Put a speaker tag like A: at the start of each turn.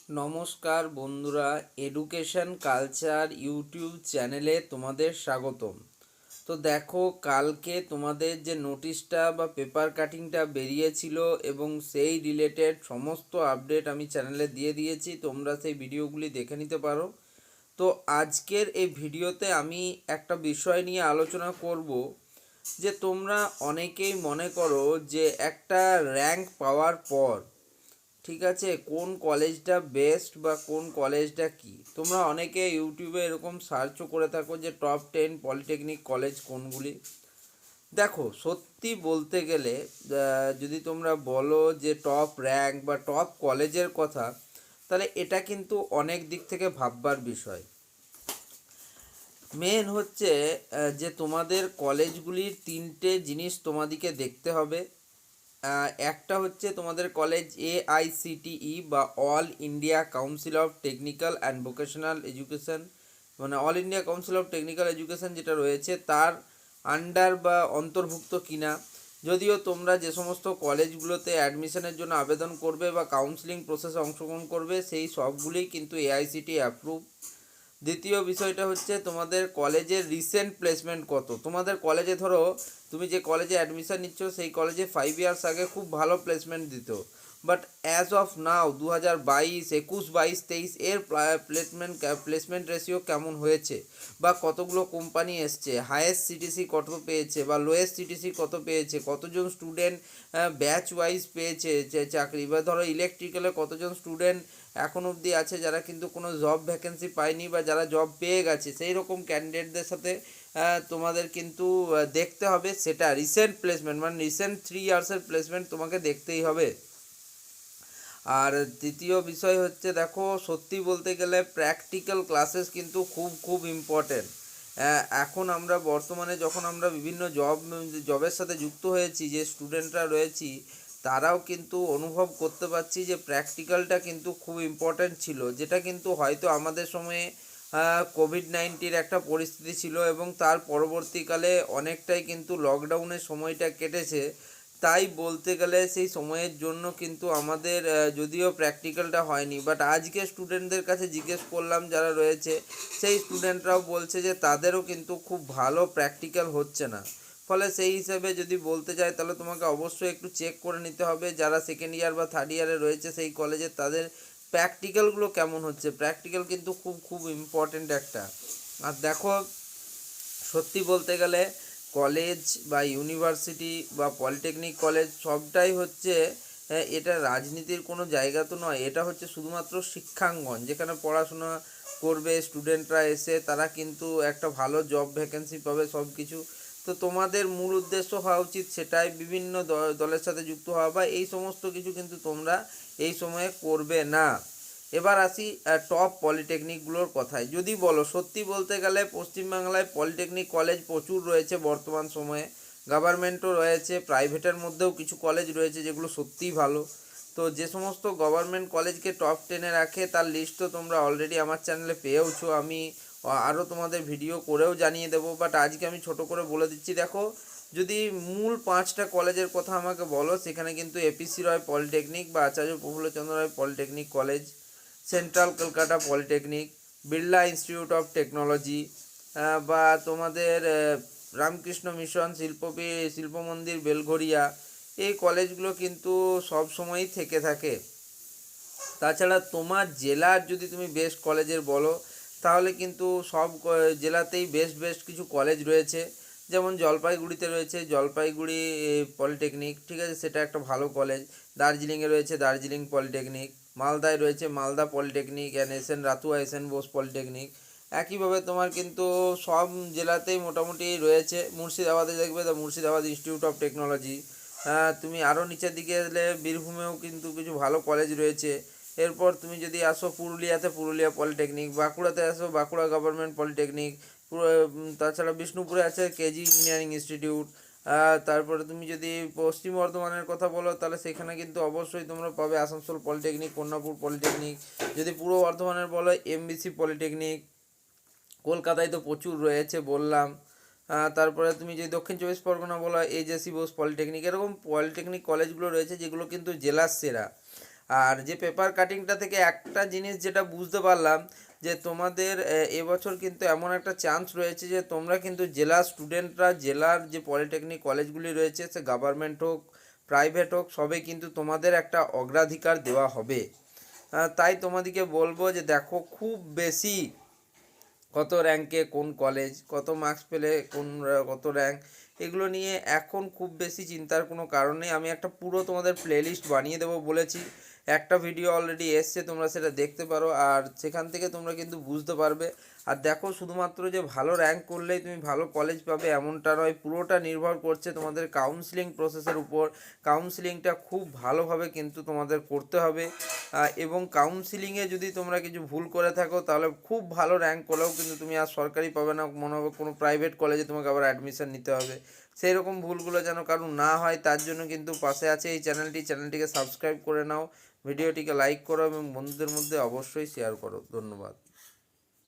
A: নমস্কার বন্ধুরা, education culture YouTube চ্যানেলে তোমাদের স্বাগতম। তো দেখো, কালকে তোমাদের যে নোটিশটা বা পেপার কাটিংটা বেরিয়েছিল এবং সেই রিলেটেড সমস্ত আপডেট আমি চ্যানেলে দিয়ে দিয়েছি, তোমরা সেই ভিডিওগুলি দেখে নিতে পারো। তো আজকের এই ভিডিওতে আমি একটা বিষয় নিয়ে আলোচনা করব যে তোমরা অনেকেই মনে করো যে একটা র্যাঙ্ক পাওয়ার পর, ঠিক আছে, কোন কলেজটা বেস্ট বা কোন কলেজটা কি। তোমরা অনেকে ইউটিউবে এরকম সার্চও করে থাকো যে টপ 10 পলিটেকনিক কলেজ কোনগুলি। দেখো, সত্যি বলতে গেলে যদি তোমরা বলো যে টপ র্যাঙ্ক বা টপ কলেজের কথা, তাহলে এটা কিন্তু অনেক দিক থেকে ভাববার বিষয়। মেন হচ্ছে যে তোমাদের কলেজগুলির তিনটে জিনিস তোমাদিকে দেখতে হবে। একটা হচ্ছে তোমাদের কলেজ AICTE বা all India council of technical and vocational education, মানে all India council of technical education যেটা রয়েছে তার আন্ডার বা অন্তর্ভুক্ত কিনা। যদিও তোমরা যে সমস্ত কলেজগুলোতে অ্যাডমিশনের জন্য আবেদন করবে বা কাউন্সিলিং প্রসেসে অংশগ্রহণ করবে, সেই সবগুলোই কিন্তু AICTE অ্যাপ্রুভ। দ্বিতীয় বিষয়টা হচ্ছে তোমাদের কলেজের রিসেন্ট প্লেসমেন্ট কত। তোমাদের কলেজে ধরো তুমি যে কলেজে অ্যাডমিশন নিচ্ছ সেই কলেজে 5 ইয়ার্স আগে খুব ভালো প্লেসমেন্ট দিত, বাট অ্যাজ অফ নাও 2022, 21, 22, 23 এর প্লেসমেন্ট রেশিও কেমন হয়েছে বা কতগুলো কোম্পানি এসছে, হায়েস্ট সিটিসি কত পেয়েছে বা লোয়েস্ট সিটিসি কত পেয়েছে, কতজন স্টুডেন্ট ব্যাচ ওয়াইজ পেয়েছে যে চাকরি, বা ধরো ইলেকট্রিক্যালে কতজন স্টুডেন্ট এখন অবধি আছে যারা কিন্তু কোনো জব ভ্যাকেন্সি পায়নি বা যারা জব পেয়ে গেছে, সেই রকম ক্যান্ডিডেটদের সাথে তোমাদের কিন্তু দেখতে হবে। সেটা রিসেন্ট প্লেসমেন্ট, মানে রিসেন্ট 3 ইয়ার্সের প্লেসমেন্ট তোমাকে দেখতেই হবে। আর তৃতীয় বিষয় হচ্ছে, দেখো সত্যি বলতে গেলে প্র্যাকটিক্যাল ক্লাসেস কিন্তু খুব খুব ইম্পর্টেন্ট। এখন আমরা বর্তমানে যখন আমরা বিভিন্ন জবের সাথে যুক্ত হয়েছি, যে স্টুডেন্টরা রয়েছি তারাও কিন্তু অনুভব করতে পারছি যে প্র্যাকটিক্যালটা কিন্তু খুব ইম্পর্ট্যান্ট ছিল, যেটা কিন্তু হয়তো আমাদের সময়ে কোভিড-19 একটা পরিস্থিতি ছিল এবং তার পরবর্তীকালে অনেকটাই কিন্তু লকডাউনের সময়টা কেটেছে। তাই বলতে গেলে সেই সময়ের জন্য কিন্তু আমাদের যদিও প্র্যাকটিক্যালটা হয়নি, বাট আজকে স্টুডেন্টদের কাছে জিজ্ঞেস করলাম যারা রয়েছে, সেই স্টুডেন্টরাও বলছে যে তাদেরও কিন্তু খুব ভালো প্র্যাকটিক্যাল হচ্ছে না। ফলে সেই হিসাবে যদি বলতে যাই তাহলে তোমাকে অবশ্যই একটু চেক করে নিতে হবে যারা সেকেন্ড ইয়ার বা থার্ড ইয়ারে রয়েছে সেই কলেজে তাদের প্র্যাকটিক্যালগুলো কেমন হচ্ছে। প্র্যাকটিক্যাল কিন্তু খুব খুব ইম্পর্টেন্ট একটা। আর দেখো, সত্যি বলতে গেলে কলেজ বা ইউনিভার্সিটি বা পলিটেকনিক কলেজ সবটাই হচ্ছে এটা রাজনীতির কোনো জায়গা তো নয়। এটা হচ্ছে শুধুমাত্র শিক্ষাঙ্গন, যেখানে পড়াশোনা করবে স্টুডেন্টরা এসে তারা কিন্তু একটা ভালো জব ভ্যাকেন্সি পাবে, সব কিছু। তো তোমাদের মূল উদ্দেশ্য হওয়া উচিত সেটাই, বিভিন্ন দলের সাথে যুক্ত হওয়া বা এই সমস্ত কিছু কিন্তু তোমরা এই সময়ে করবে না। এবার আসি টপ পলিটেকনিকগুলোর কথায়। যদি বলো, সত্যি বলতে গেলে পশ্চিমবাংলায় পলিটেকনিক কলেজ প্রচুর রয়েছে বর্তমান সময়ে। গভর্নমেন্টও রয়েছে, প্রাইভেটের মধ্যেও কিছু কলেজ রয়েছে যেগুলো সত্যিই ভালো। তো যে সমস্ত গভর্নমেন্ট কলেজকে টপ 10-এ রাখে তার লিস্ট তো তোমরা অলরেডি আমার চ্যানেলে পেয়েওছো। আমি আরও তোমাদের ভিডিও করেও জানিয়ে দেবো, বাট আজকে আমি ছোট করে বলে দিচ্ছি। দেখো, যদি মূল 5টা কলেজের কথা আমাকে বলো, সেখানে কিন্তু APC রয় পলিটেকনিক বা Acharya Prafullachandra Ray polytechnic college, central Kolkata polytechnic, Birla institute of technology, বা তোমাদের রামকৃষ্ণ মিশন শিল্প মন্দির বেলঘরিয়া, এই কলেজগুলো কিন্তু সব সময়ই থেকে থাকে। তাছাড়া তোমার জেলার যদি তুমি বেস্ট কলেজের বলো, তাহলে কিন্তু সব জেলাতেই বেস্ট বেস্ট কিছু কলেজ রয়েছে। যেমন জলপাইগুড়িতে রয়েছে জলপাইগুড়ি পলিটেকনিক, ঠিক আছে, সেটা একটা ভালো কলেজ। দার্জিলিংয়ে রয়েছে দার্জিলিং পলিটেকনিক, মালদায় রয়েছে Malda polytechnic and SN Ratua SN Bose polytechnic. একইভাবে তোমার কিন্তু সব জেলাতেই মোটামুটি রয়েছে। মুর্শিদাবাদে দেখবে the Murshidabad institute of technology. তুমি আরও নিচের দিকে এলে বীরভূমেও কিন্তু কিছু ভালো কলেজ রয়েছে। এরপর তুমি যদি আসো পুরুলিয়াতে পুরুলিয়া পলিটেকনিক, বাঁকুড়াতে আসো বাঁকুড়া গভর্নমেন্ট পলিটেকনিক, তাছাড়া বিষ্ণুপুরে আছে কেজি ইঞ্জিনিয়ারিং ইনস্টিটিউট। তারপরে তুমি যদি পশ্চিম বর্ধমানের কথা বলো তাহলে সেখানে কিন্তু অবশ্যই তোমরা পাবে আসানসোল পলিটেকনিক, কন্যাপুর পলিটেকনিক। যদি পূর্ব বর্ধমানের বলো MBC পলিটেকনিক। কলকাতায় তো প্রচুর রয়েছে বললাম। তারপরে তুমি যদি দক্ষিণ চব্বিশ পরগনা বলো AJC বোস পলিটেকনিক। এরকম পলিটেকনিক কলেজগুলো রয়েছে যেগুলো কিন্তু জেলার সেরা। আর যে পেপার কাটিংটা থেকে একটা জিনিস যেটা বুঝতে পারলাম যে তোমাদের এবছর কিন্তু এমন একটা চান্স রয়েছে যে তোমরা কিন্তু জেলার স্টুডেন্টরা, জেলার যে পলিটেকনিক কলেজগুলি রয়েছে, সে গভর্নমেন্ট হোক প্রাইভেট হোক, সবে কিন্তু তোমাদের একটা অগ্রাধিকার দেওয়া হবে। তাই তোমাদেরকে বলবো যে দেখো খুব বেশি কত র্যাঙ্কে কোন কলেজ, কত মার্কস পেলে কোন কত র্যাঙ্ক, এগুলো নিয়ে এখন খুব বেশি চিন্তার কোনো কারণ নেই। আমি একটা পুরো তোমাদের প্লেলিস্ট বানিয়ে দেবো বলেছি, একটা ভিডিও অলরেডি এসছে, তোমরা সেটা দেখতে পারো, আর সেখান থেকে তোমরা কিন্তু বুঝতে পারবে। আর দেখো শুধুমাত্র যে ভালো র্যাঙ্ক করলেই তুমি ভালো কলেজ পাবে এমনটা নয়, পুরোটা নির্ভর করছে তোমাদের কাউন্সিলিং প্রসেসের উপর। কাউন্সিলিংটা খুব ভালোভাবে কিন্তু তোমাদের করতে হবে, এবং কাউন্সিলিংয়ে যদি তোমরা কিছু ভুল করে থাকো তাহলে খুব ভালো র্যাঙ্ক করলেও কিন্তু তুমি আর সরকারি পাবে না, মনে হবে কোনো প্রাইভেট কলেজে তোমাকে আবার অ্যাডমিশন নিতে হবে। সেই রকম ভুলগুলো যেন কারণ না হয় তার জন্য কিন্তু পাশে আছে এই চ্যানেলটিকে সাবস্ক্রাইব করে নাও, ভিডিওটিকে লাইক করো এবং বন্ধুদের মধ্যে অবশ্যই শেয়ার করো। ধন্যবাদ।